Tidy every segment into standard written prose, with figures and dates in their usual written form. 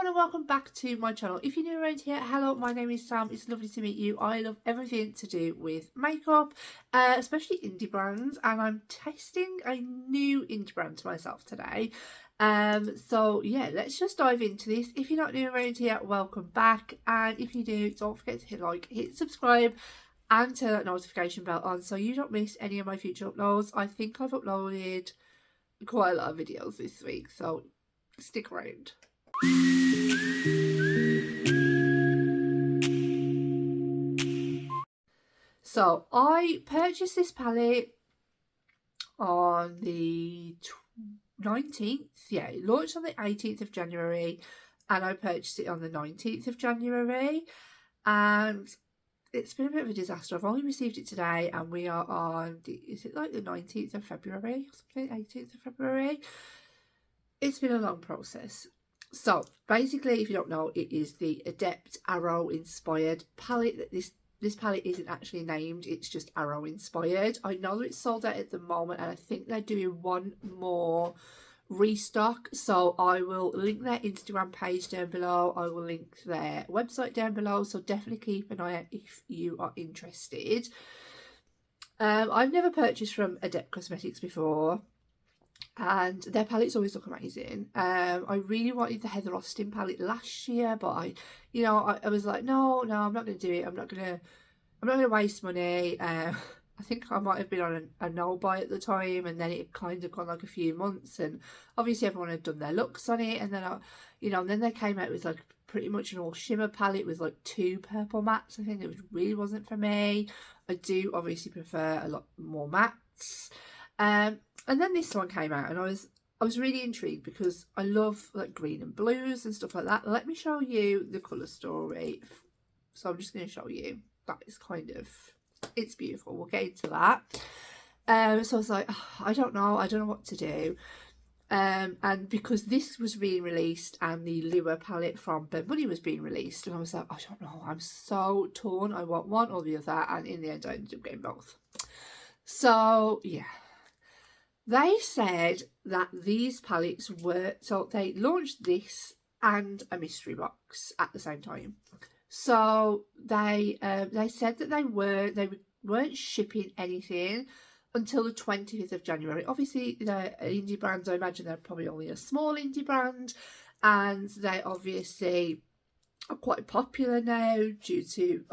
everyone and welcome back to my channel. If you're new around here, hello, my name is Sam. It's lovely to meet you. I love everything to do with makeup, especially indie brands, and I'm testing a new indie brand to myself today. So yeah, let's just dive into this. If you're not new around here, welcome back, and if you do, don't forget to hit like, hit subscribe and turn that notification bell on so you don't miss any of my future uploads. I think I've uploaded quite a lot of videos this week, so stick around. So I purchased this palette on the 19th. Yeah, it launched on the 18th of January and I purchased it on the 19th of January, and it's been a bit of a disaster. I've only received it today and we are on is it like the 19th of February or something? 18th of February. It's been a long process. So basically, if you don't know, it is the Adept Arrow inspired palette. This palette isn't actually named, it's just Arrow inspired. I know that it's sold out at the moment and I think they're doing one more restock, so I will link their Instagram page down below. I will link their website down below, so definitely keep an eye out if you are interested. I've never purchased from Adept Cosmetics before, and their palettes always look amazing. I really wanted the Heather Austin palette last year, but I was like, no, I'm not going to do it. I'm not going to waste money. I think I might have been on a no buy at the time, and then it kind of gone like a few months, and obviously everyone had done their looks on it, and then and then they came out with like pretty much an all shimmer palette with like 2 purple mattes. I think it really wasn't for me. I do obviously prefer a lot more mattes. And then this one came out and I was really intrigued because I love like green and blues and stuff like that. Let me show you the colour story. So I'm just going to show you. That is kind of, it's beautiful. We'll get into that. So I was like, oh, I don't know what to do. And because this was being released and the Lua palette from Burnt Bunny was being released, and I was like, I don't know, I'm so torn. I want one or the other, and in the end I ended up getting both. So yeah. They said that these palettes were, so they launched this and a mystery box at the same time. So they said that they weren't shipping anything until the 20th of January. Obviously, they're indie brands. I imagine they're probably only a small indie brand, and they obviously are quite popular now due to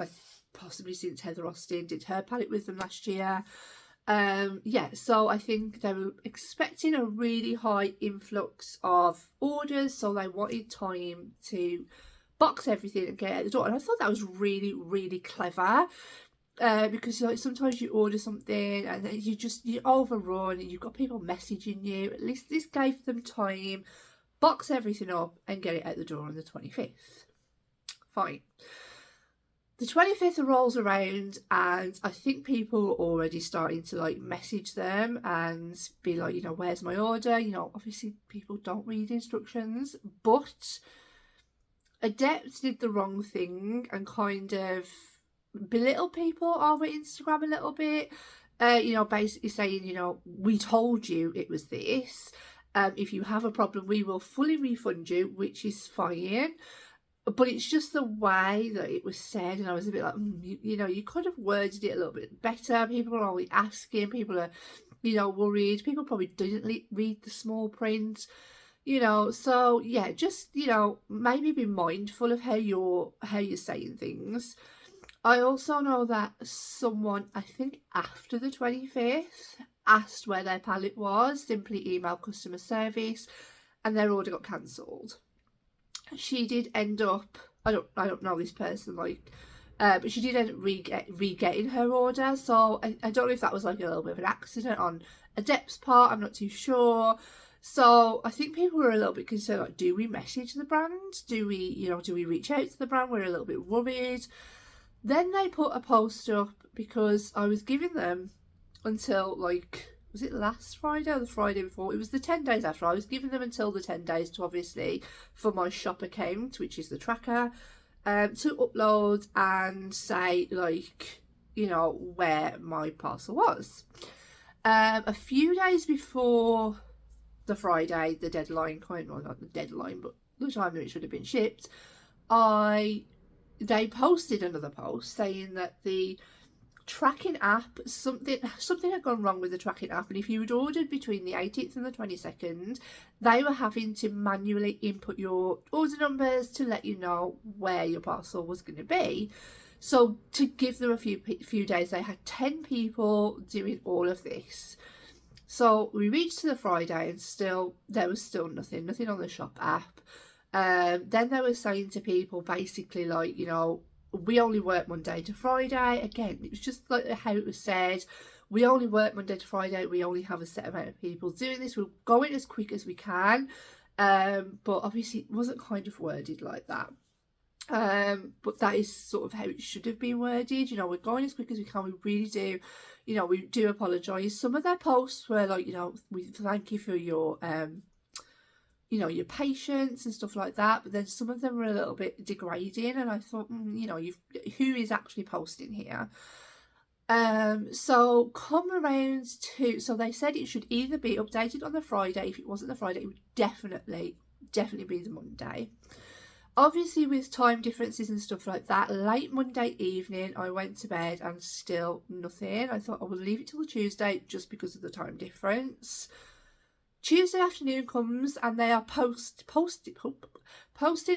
possibly since Heather Austin did her palette with them last year. Yeah, so I think they were expecting a really high influx of orders, so they wanted time to box everything and get it at the door, and I thought that was really, really clever. Because like sometimes you order something and then you overrun and you've got people messaging you. At least this gave them time, box everything up and get it out the door on the 25th. Fine. The 25th rolls around and I think people are already starting to like message them and be like, where's my order? Obviously people don't read instructions, but Adept did the wrong thing and kind of belittle people over Instagram a little bit. Basically saying, we told you it was this. If you have a problem, we will fully refund you, which is fine. But it's just the way that it was said, and I was a bit like, you could have worded it a little bit better. People are always asking, people are, worried. People probably didn't read the small print, So yeah, just maybe be mindful of how you're saying things. I also know that someone, I think after the 25th, asked where their palette was, simply email customer service, and their order got cancelled. She did end up, I don't know this person, but she did end up re-getting her order. So I don't know if that was like a little bit of an accident on Adept's part. I'm not too sure. So I think people were a little bit concerned, like, do we message the brand? Do we reach out to the brand? We're a little bit worried. Then they put a post up because I was giving them until was it last Friday or the Friday before? It was the 10 days after. I was giving them until the 10 days to obviously for my shop account, which is the tracker, to upload and say where my parcel was. A few days before the Friday, the deadline, not the deadline, but the time that it should have been shipped, they posted another post saying that the tracking app, something had gone wrong with the tracking app, and if you had ordered between the 18th and the 22nd, they were having to manually input your order numbers to let you know where your parcel was going to be. So to give them a few days, they had 10 people doing all of this. So we reached to the Friday, and there was still nothing on the shop app. Then they were saying to people basically like, you know, we only work Monday to Friday. Again, it was just like how it was said. We only work Monday to Friday. We only have a set amount of people doing this. We're going as quick as we can. But obviously it wasn't kind of worded like that. But that is sort of how it should have been worded. You know, we're going as quick as we can. We really do, you know, we do apologise. Some of their posts were like, you know, we thank you for your you know, your patience and stuff like that, but then some of them were a little bit degrading, and I thought, you know, who is actually posting here? So come around to, so they said it should either be updated on the Friday. If it wasn't the Friday, it would definitely be the Monday. Obviously with time differences and stuff like that, late Monday evening I went to bed and still nothing. I thought I would leave it till Tuesday just because of the time difference. Tuesday afternoon comes and they are posting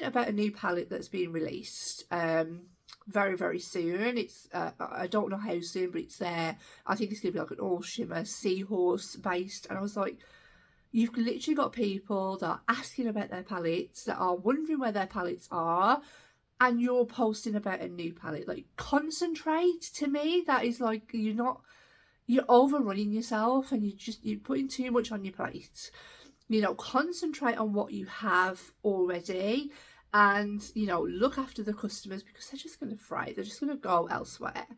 about a new palette that's being released very, very soon. It's I don't know how soon, but it's there. I think it's going to be like an all shimmer seahorse based, and I was like, you've literally got people that are asking about their palettes, that are wondering where their palettes are, and you're posting about a new palette. Like, concentrate. To me, that is like, you're overrunning yourself, and you're putting too much on your plate. You know, concentrate on what you have already, and, you know, look after the customers, because they're just going to fray. They're just going to go elsewhere.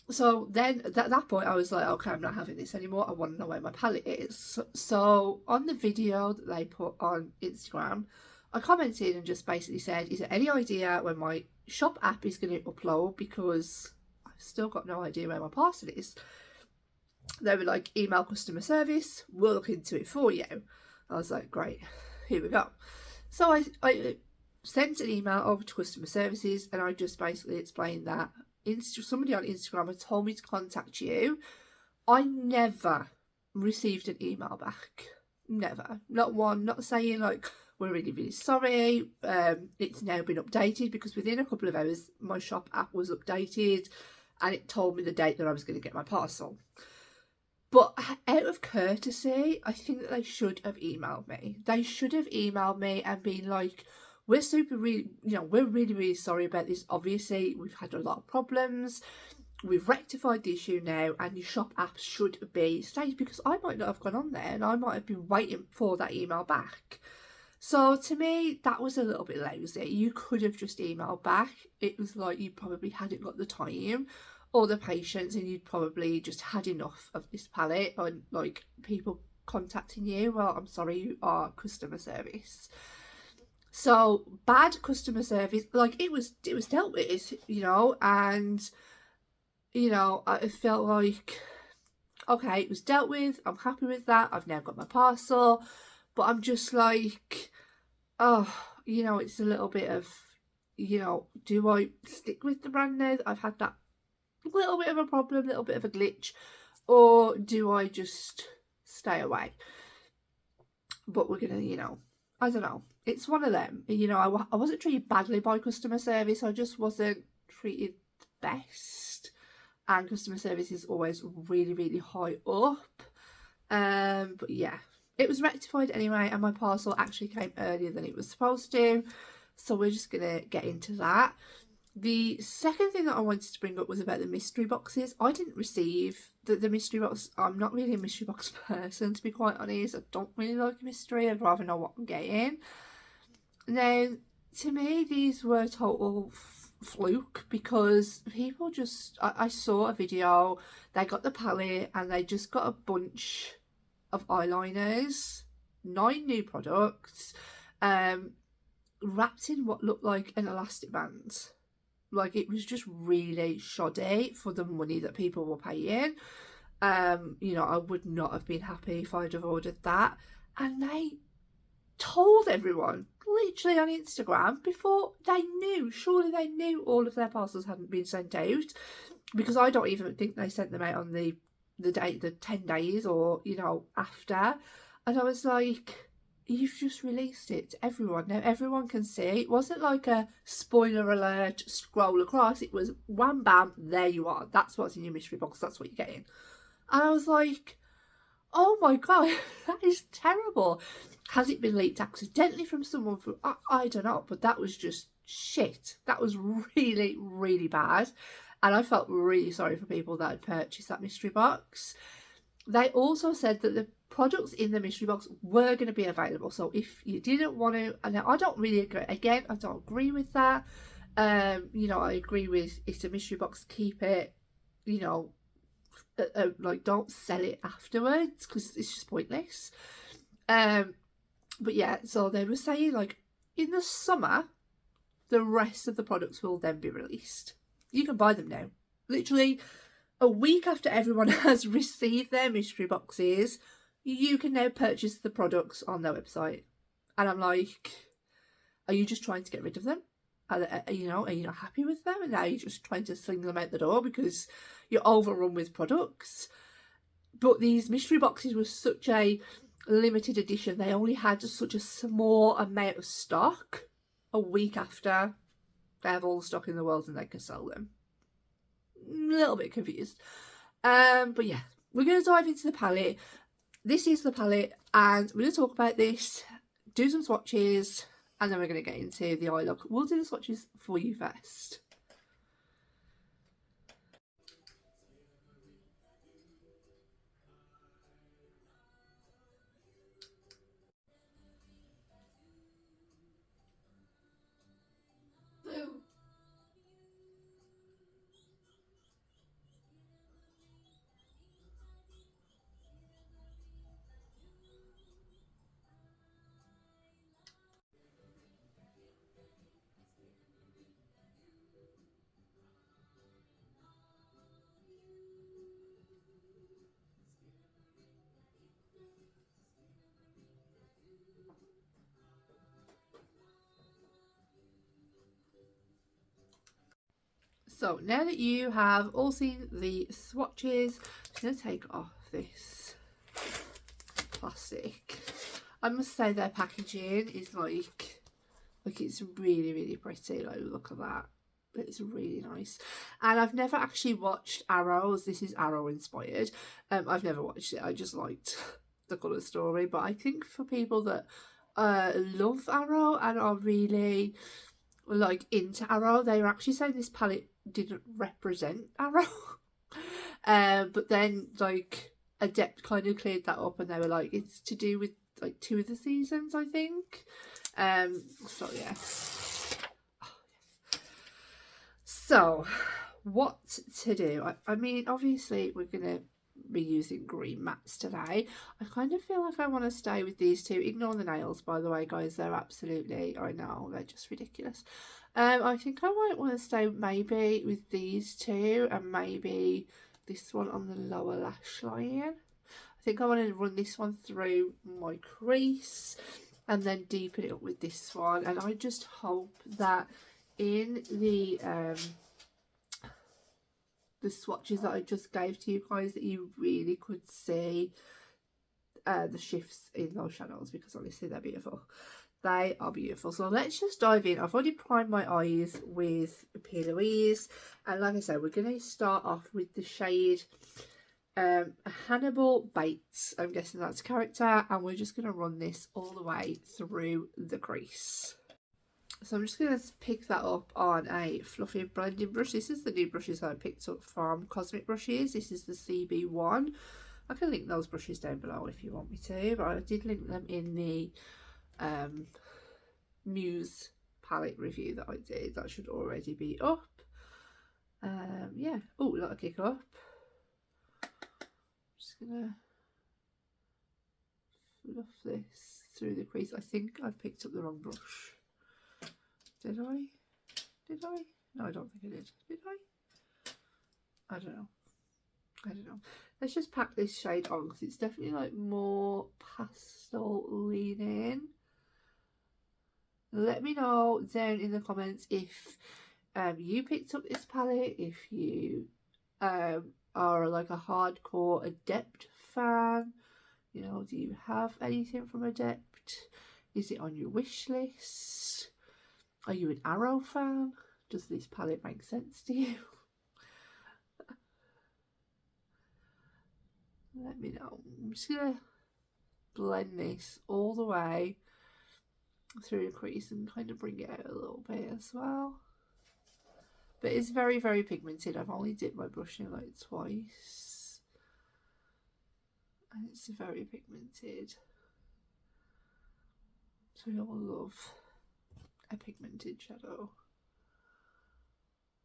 So then at that point I was like, okay, I'm not having this anymore. I want to know where my palette is. So on the video that they put on Instagram, I commented and just basically said, is there any idea when my shop app is going to upload, because I've still got no idea where my parcel is. They were like, email customer service, we'll look into it for you. I was like, great, here we go. So I sent an email over to customer services, and I just basically explained that somebody on Instagram had told me to contact you. I never received an email back. Never. Not one. Not saying like, we're really, really sorry. It's now been updated, because within a couple of hours my shop app was updated and it told me the date that I was going to get my parcel. But out of courtesy, I think that they should have emailed me. They should have emailed me and been like, we're really, really sorry about this. Obviously, we've had a lot of problems. We've rectified the issue now, and your shop app should be staged, because I might not have gone on there and I might have been waiting for that email back. So to me, that was a little bit lazy. You could have just emailed back. It was like you probably hadn't got the time or the patience, and you'd probably just had enough of this palette, and like people contacting you. Well, I'm sorry, you are customer service. So bad customer service, like it was dealt with, you know, and you know, I felt like, okay, it was dealt with, I'm happy with that, I've now got my parcel. But I'm just like, oh, you know, it's a little bit of, you know, do I stick with the brand now that I've had that little bit of a problem, little bit of a glitch, or do I just stay away? But we're gonna, you know, I don't know. It's one of them. You know, I wasn't treated badly by customer service. I just wasn't treated the best. And customer service is always really, really high up. But yeah, it was rectified anyway, and my parcel actually came earlier than it was supposed to. So we're just gonna get into that. The second thing that I wanted to bring up was about the mystery boxes. I didn't receive the mystery box. I'm not really a mystery box person, to be quite honest. I don't really like mystery. I'd rather know what I'm getting. Now, to me, these were a total fluke, because people just, I saw a video, they got the palette and they just got a bunch of eyeliners, 9 new products, wrapped in what looked like an elastic band. Like, it was just really shoddy for the money that people were paying. You know, I would not have been happy if I'd have ordered that. And they told everyone literally on Instagram before they knew. Surely they knew all of their parcels hadn't been sent out, because I don't even think they sent them out on the 10 days or, you know, after. And I was like, you've just released it to everyone. Now everyone can see. It wasn't like a spoiler alert, scroll across. It was wham bam, there you are. That's what's in your mystery box. That's what you're getting. And I was like, oh my god, that is terrible. Has it been leaked accidentally from someone? I don't know, but that was just shit. That was really, really bad. And I felt really sorry for people that had purchased that mystery box. They also said that the products in the mystery box were going to be available. So if you didn't want to, and I don't really agree, again, I don't agree with that. You know, I agree with, it's a mystery box, keep it, you know, like don't sell it afterwards because it's just pointless. But yeah, so they were saying like in the summer the rest of the products will then be released. You can buy them now, literally a week after everyone has received their mystery boxes. You can now purchase the products on their website. And I'm like, are you just trying to get rid of them? You know, are you not happy with them? And now you're just trying to sling them out the door because you're overrun with products. But these mystery boxes were such a limited edition. They only had such a small amount of stock. A week after they have all the stock in the world and they can sell them. A little bit confused. But yeah, we're going to dive into the palette. This is the palette and we're going to talk about this, do some swatches, and then we're going to get into the eye look. We'll do the swatches for you first. So now that you have all seen the swatches, I'm going to take off this plastic. I must say their packaging is like it's really, really pretty. Like, look at that. It's really nice. And I've never actually watched Arrows. This is Arrow inspired. I've never watched it. I just liked the colour story. But I think for people that love Arrow and are really like into Arrow, they were actually saying this palette didn't represent Arrow. But then like Adept kind of cleared that up and they were like, it's to do with like 2 of the seasons, I think. So yeah. So what to do? I mean, obviously we're gonna be using green mattes today. I kind of feel like I want to stay with these two. Ignore the nails, by the way, guys. They're absolutely, I know, they're just ridiculous. I think I might want to stay maybe with these two and maybe this one on the lower lash line. I think I want to run this one through my crease and then deepen it up with this one. And I just hope that in the swatches that I just gave to you guys that you really could see the shifts in those shadows, because honestly they're beautiful. They are beautiful. So let's just dive in. I've already primed my eyes with P. Louise, and like I said, we're going to start off with the shade Hannibal Bates. I'm guessing that's a character, and we're just going to run this all the way through the crease. So I'm just going to pick that up on a fluffy blending brush. This is the new brushes I picked up from Cosmic Brushes. This is the CB1. I can link those brushes down below if you want me to, but I did link them in the Muse palette review that I did. That should already be up. Yeah. Oh, let it kick up. Just gonna fluff this through the crease. I think I've picked up the wrong brush. Did I? Did I? No, I don't think I did. Did I? I don't know. I don't know. Let's just pack this shade on because it's definitely like more pastel leaning. Let me know down in the comments if you picked up this palette, if you are like a hardcore Adept fan. You know, do you have anything from Adept? Is it on your wish list? Are you an Arrow fan? Does this palette make sense to you? Let me know. I'm just going to blend this all the way through the crease and kind of bring it out a little bit as well. But it's very, very pigmented. I've only dipped my brush in like twice. And it's very pigmented. So we all love a pigmented shadow.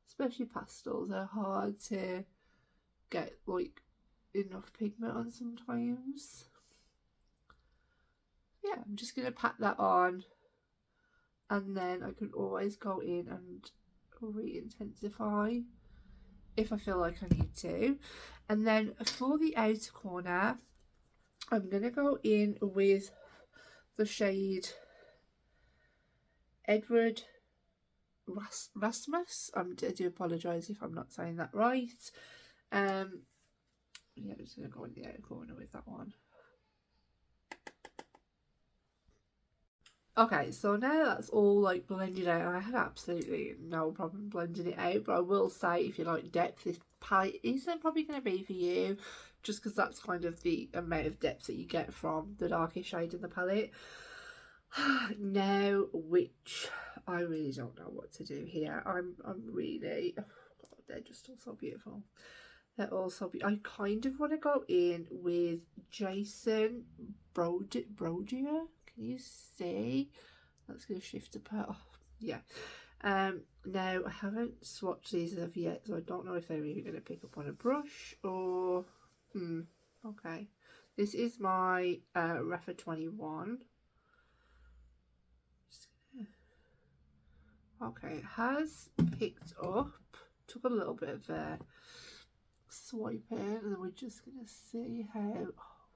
Especially pastels, they're hard to get like enough pigment on sometimes. Yeah, I'm just going to pat that on, and then I can always go in and re-intensify if I feel like I need to. And then for the outer corner, I'm going to go in with the shade Edward Rasmus. I do apologise if I'm not saying that right. Yeah, I'm just going to go in the outer corner with that one. Okay, so now that's all like blended out. I had absolutely no problem blending it out, but I will say if you like depth, this palette isn't probably going to be for you, just because that's kind of the amount of depth that you get from the darkest shade in the palette. Now, which I really don't know what to do here. I'm really, oh God, they're just all so beautiful. They're also, I kind of want to go in with Jason Brodier. Can you see? That's going to shift apart. Oh, yeah. Now I haven't swatched these as of yet, so I don't know if they're even going to pick up on a brush or okay. This is my Refa 21. Okay, it has picked up. Took a little bit of a swipe in, and then we're just going to see how. Oh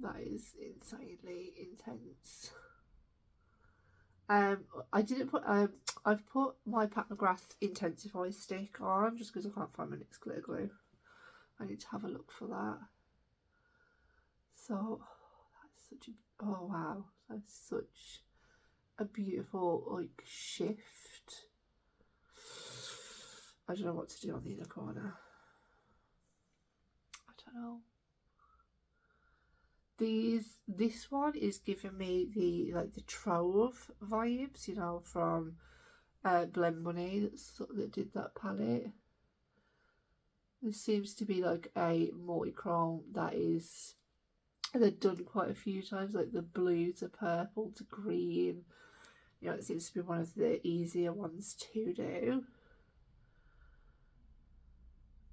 wow, that is insanely intense. I didn't put I've put my Pat McGrath Intensify stick on just because I can't find my NYX glitter glue. I need to have a look for that. So that's such a, oh wow, that's such a beautiful like shift. I don't know what to do on the inner corner. I don't know. This one is giving me the like the Trove vibes, you know, from Blend Money that did that palette. This seems to be like a multi-chrome that is they've done quite a few times, like the blue to purple to green. You know, it seems to be one of the easier ones to do.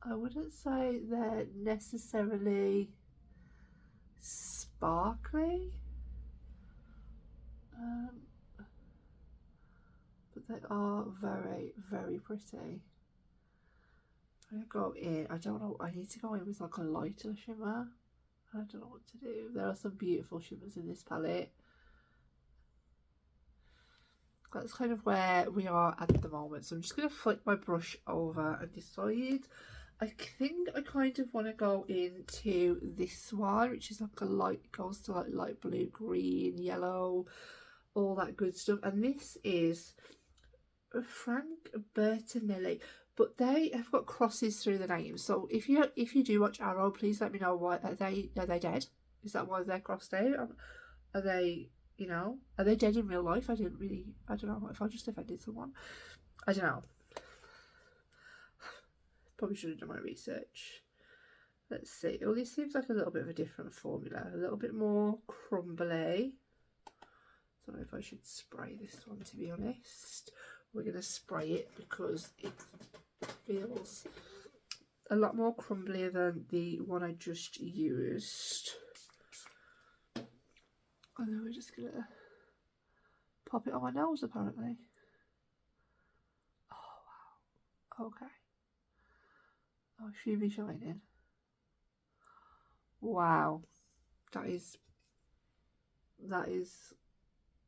I wouldn't say they're necessarily sparkly, but they are very, very pretty. I'm gonna go in, I don't know, I need to go in with like a lighter shimmer. I don't know what to do. There are some beautiful shimmers in this palette. That's kind of where we are at the moment. So I'm just going to flick my brush over and decide. I think I kind of want to go into this one, which is like a light, goes to like light blue, green, yellow, all that good stuff. And this is Frank Bertinelli, but they have got crosses through the name. So if you do watch Arrow, please let me know why are they dead? Is that why they're crossed out? Are they, you know, are they dead in real life? I don't know if I just offended someone. I don't know. Probably should have done my research. Let's see. Oh, this seems like a little bit of a different formula. A little bit more crumbly. I don't know if I should spray this one, to be honest. We're going to spray it because it feels a lot more crumblier than the one I just used. And then we're just going to pop it on my nose, apparently. Oh, wow. Okay. Oh, she be shining. Wow. That is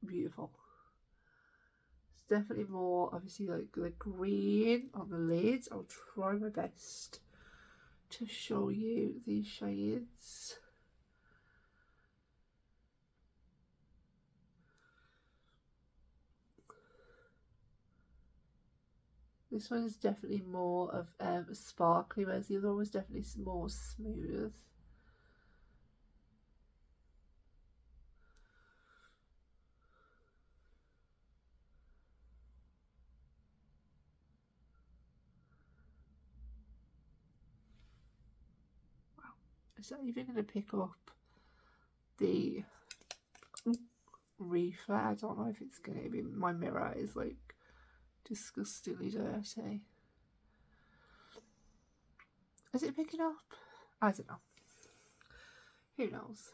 beautiful. It's definitely more, obviously, like the green on the lids. I'll try my best to show you these shades. This one is definitely more of sparkly, whereas the other one was definitely more smooth. Wow, is that even going to pick up the reefer? I don't know if it's going to be. My mirror is like disgustingly dirty. Is it picking up? I don't know. Who knows?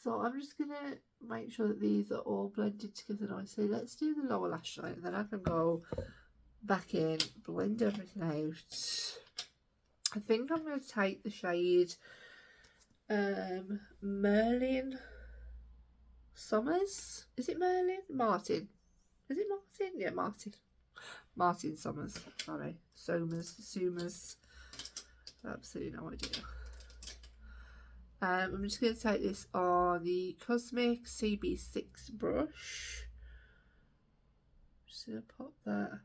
So I'm just going to make sure that these are all blended together nicely. Let's do the lower lash line, and then I can go back in, blend everything out. I think I'm going to take the shade Merlin Summers. Is it Merlin? Martin. Is it Martin? Yeah, Martin. Martin Summers. Sorry. Summers. Absolutely no idea. I'm just going to take this on the Cosmic CB6 brush. Just going to pop that.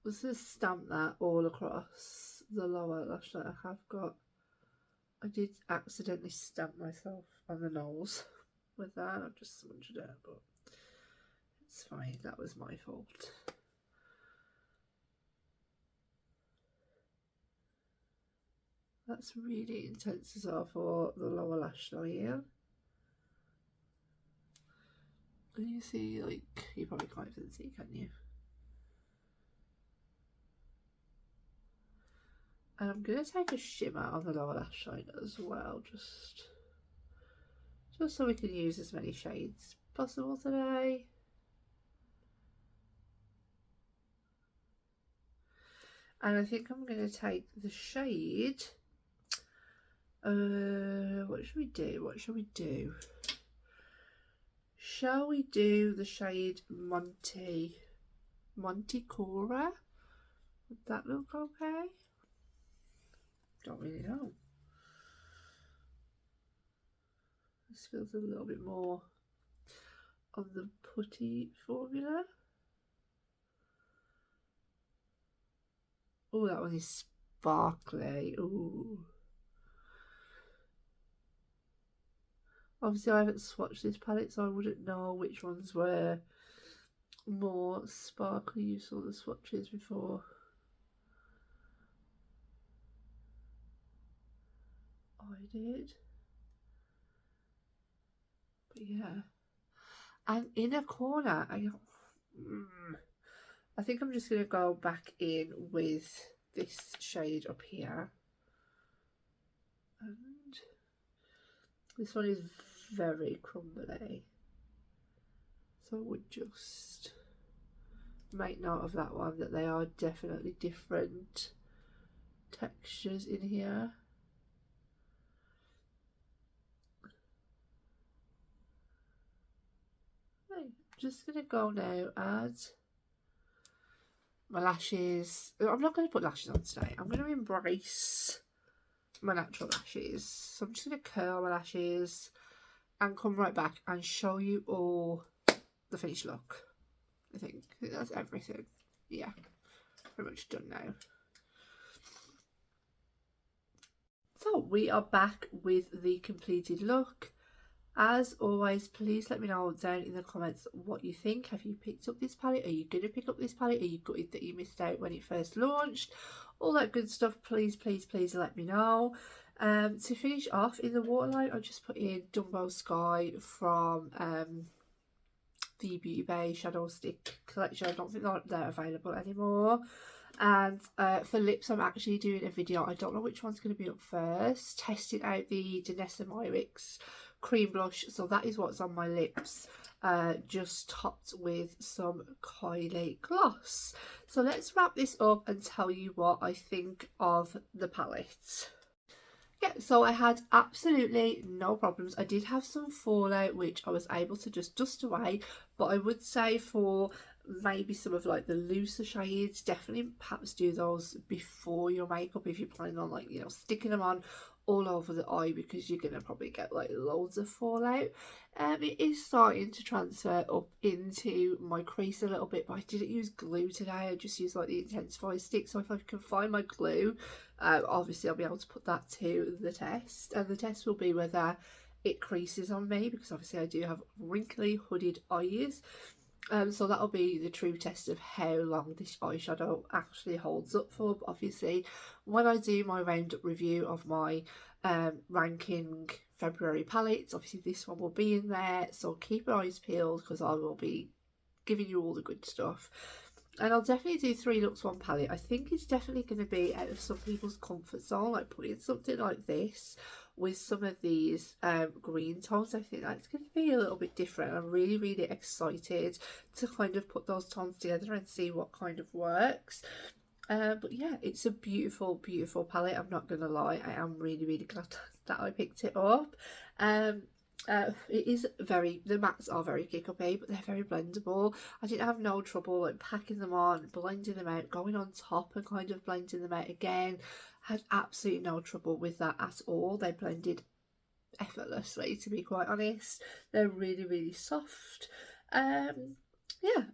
I'm just going to stamp that all across the lower lash line. I did accidentally stamp myself on the nose with that. I've just smudged it, but it's fine. That was my fault. That's really intense as well for the lower lash line. And you see, like, you probably can't even see, can you? And I'm going to take a shimmer on the lower lash line as well, just so we can use as many shades possible today. And I think I'm going to take the shade, what should we do? What shall we do? Shall we do the shade Monte Cora? Would that look okay? Don't really know. This feels a little bit more of the putty formula. Oh, that one is sparkly. Ooh. Obviously, I haven't swatched this palette, so I wouldn't know which ones were more sparkly. You saw the swatches before. I did. But yeah. And in a corner, I think I'm just going to go back in with this shade up here. And this one is very crumbly. So I would just make note of that one, that they are definitely different textures in here. Okay, I'm just going to go now, add my lashes. I'm not going to put lashes on today. I'm going to embrace my natural lashes. So I'm just going to curl my lashes and come right back and show you all the finished look. I think that's everything. Yeah, pretty much done now. So we are back with the completed look. As always, please let me know down in the comments what you think. Have you picked up this palette? Are you going to pick up this palette? Are you gutted that you missed out when it first launched? All that good stuff, please, please, please let me know. To finish off, in the waterline, I just put in Dumbo Sky from the Beauty Bay Shadow Stick collection. I don't think they're available anymore. And for lips, I'm actually doing a video. I don't know which one's going to be up first. Testing out the Danessa Myricks cream blush. So that is what's on my lips. Just topped with some Kylie gloss. So let's wrap this up and tell you what I think of the palette. Yeah, so I had absolutely no problems. I did have some fallout which I was able to just dust away, but I would say for maybe some of like the looser shades, definitely perhaps do those before your makeup if you're planning on, like, you know, sticking them on all over the eye, because you're gonna probably get like loads of fallout. It is starting to transfer up into my crease a little bit, but I didn't use glue today. I just used like the intensify stick, so if I can find my glue, obviously I'll be able to put that to the test, and the test will be whether it creases on me, because obviously I do have wrinkly hooded eyes. So that'll be the true test of how long this eyeshadow actually holds up for. But obviously when I do my roundup review of my ranking February palettes, obviously this one will be in there, so keep your eyes peeled because I will be giving you all the good stuff. And I'll definitely do 3 looks 1 palette. I think it's definitely going to be out of some people's comfort zone, like putting something like this with some of these green tones. I think that's going to be a little bit different. I'm really, really excited to kind of put those tones together and see what kind of works. But yeah, it's a beautiful, beautiful palette. I'm not going to lie. I am really, really glad that I picked it up. It is very, the mattes are very kick-uppy, but they're very blendable. I didn't have no trouble like packing them on, blending them out, going on top and kind of blending them out again. Had absolutely no trouble with that at all. They blended effortlessly, to be quite honest. They're really, really soft. Yeah,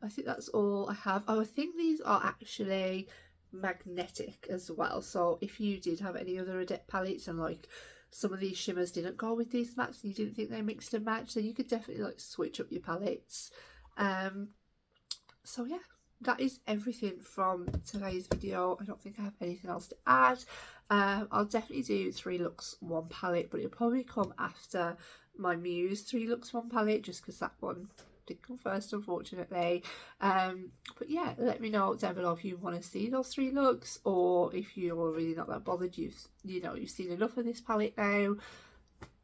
I think that's all I have. Oh, I think these are actually magnetic as well, so if you did have any other Adept palettes and like some of these shimmers didn't go with these mattes and you didn't think they mixed and matched, then you could definitely like switch up your palettes. So yeah, that is everything from today's video. I don't think I have anything else to add. I'll definitely do 3 looks 1 palette, but it'll probably come after my Muse 3 looks 1 palette, just because that one did come first, unfortunately. But yeah, let me know down below if you want to see those 3 looks, or if you're really not that bothered, you've seen enough of this palette now.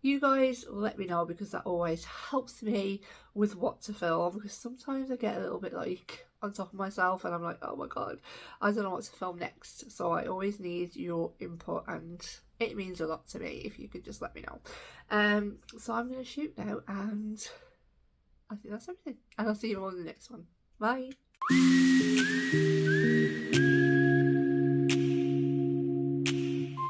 You guys let me know, because that always helps me with what to film, because sometimes I get a little bit like on top of myself and I'm like, oh my god, I don't know what to film next. So I always need your input, and it means a lot to me if you could just let me know. So I'm going to shoot now, and I think that's everything, and I'll see you all in the next one. Bye.